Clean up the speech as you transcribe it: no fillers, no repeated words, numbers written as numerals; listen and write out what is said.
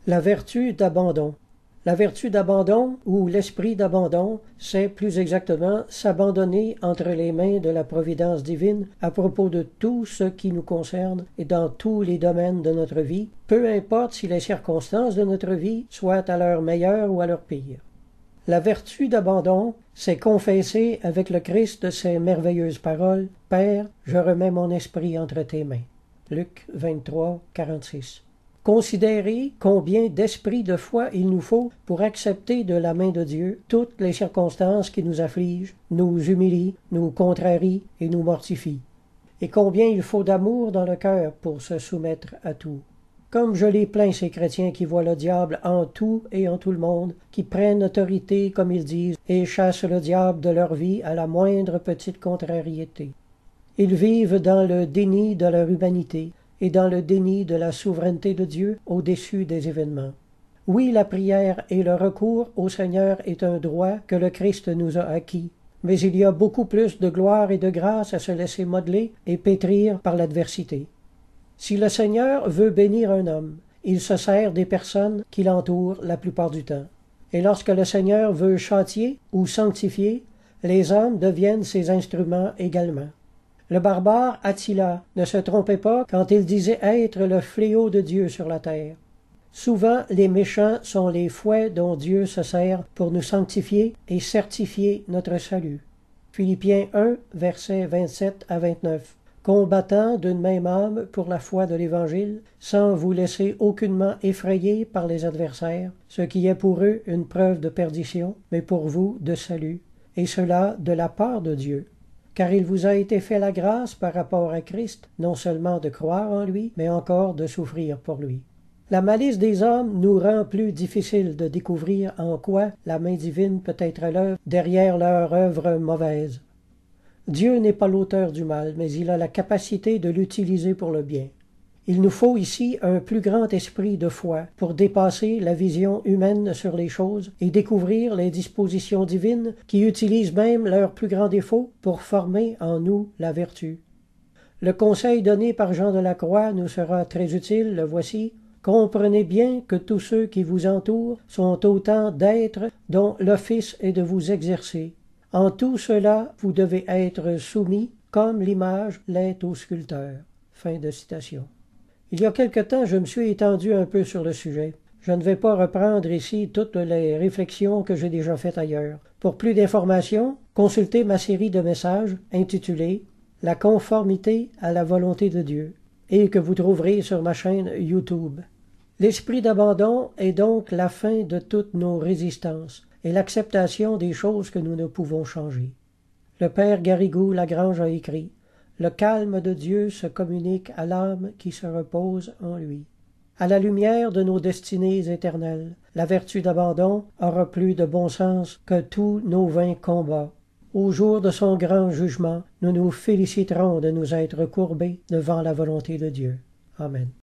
La vertu d'abandon. La vertu d'abandon, ou l'esprit d'abandon, c'est plus exactement s'abandonner entre les mains de la providence divine à propos de tout ce qui nous concerne et dans tous les domaines de notre vie, peu importe si les circonstances de notre vie soient à leur meilleur ou à leur pire. La vertu d'abandon, c'est confesser avec le Christ ces merveilleuses paroles, « Père, je remets mon esprit entre tes mains ». Luc 23, 46. Considérez combien d'esprit de foi il nous faut pour accepter de la main de Dieu toutes les circonstances qui nous affligent, nous humilient, nous contrarient et nous mortifient. Et combien il faut d'amour dans le cœur pour se soumettre à tout. Comme je les plains, ces chrétiens qui voient le diable en tout et en tout le monde, qui prennent autorité, comme ils disent, et chassent le diable de leur vie à la moindre petite contrariété. Ils vivent dans le déni de leur humanité et dans le déni de la souveraineté de Dieu au-dessus des événements. Oui, la prière et le recours au Seigneur est un droit que le Christ nous a acquis, mais il y a beaucoup plus de gloire et de grâce à se laisser modeler et pétrir par l'adversité. Si le Seigneur veut bénir un homme, il se sert des personnes qui l'entourent la plupart du temps. Et lorsque le Seigneur veut châtier ou sanctifier, les hommes deviennent ses instruments également. Le barbare Attila ne se trompait pas quand il disait être le fléau de Dieu sur la terre. Souvent, les méchants sont les fouets dont Dieu se sert pour nous sanctifier et certifier notre salut. Philippiens 1, versets 27 à 29. Combattant d'une même âme pour la foi de l'Évangile, sans vous laisser aucunement effrayer par les adversaires, ce qui est pour eux une preuve de perdition, mais pour vous de salut, et cela de la part de Dieu. Car il vous a été fait la grâce par rapport à Christ, non seulement de croire en lui, mais encore de souffrir pour lui. La malice des hommes nous rend plus difficile de découvrir en quoi la main divine peut être à l'œuvre derrière leur œuvre mauvaise. Dieu n'est pas l'auteur du mal, mais il a la capacité de l'utiliser pour le bien. Il nous faut ici un plus grand esprit de foi pour dépasser la vision humaine sur les choses et découvrir les dispositions divines qui utilisent même leurs plus grands défauts pour former en nous la vertu. Le conseil donné par Jean de la Croix nous sera très utile, le voici. Comprenez bien que tous ceux qui vous entourent sont autant d'êtres dont l'office est de vous exercer. En tout cela, vous devez être soumis, comme l'image l'est au sculpteur. » Fin de citation. Il y a quelque temps, je me suis étendu un peu sur le sujet. Je ne vais pas reprendre ici toutes les réflexions que j'ai déjà faites ailleurs. Pour plus d'informations, consultez ma série de messages intitulée « La conformité à la volonté de Dieu » et que vous trouverez sur ma chaîne YouTube. L'esprit d'abandon est donc la fin de toutes nos résistances et l'acceptation des choses que nous ne pouvons changer. Le père Garrigou-Lagrange a écrit « Le calme de Dieu se communique à l'âme qui se repose en lui. » À la lumière de nos destinées éternelles, la vertu d'abandon aura plus de bon sens que tous nos vains combats. Au jour de son grand jugement, nous nous féliciterons de nous être courbés devant la volonté de Dieu. Amen.